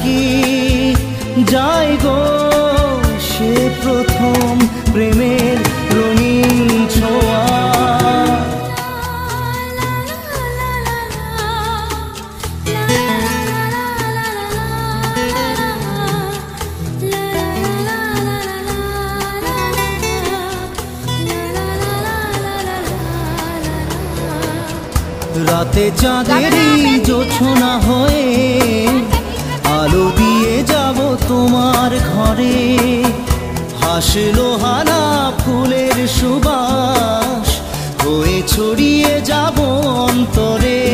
কি যায় গো সে প্রথম প্রেমের রঙিন ছোঁয়া। রাতে চাঁদেরই জোছনা হয়ে আলো দিয়ে যাব তোমার ঘরে, হাসলো হানা ফুলের সুবাস হয়ে ছড়িয়ে যাব অন্তরে।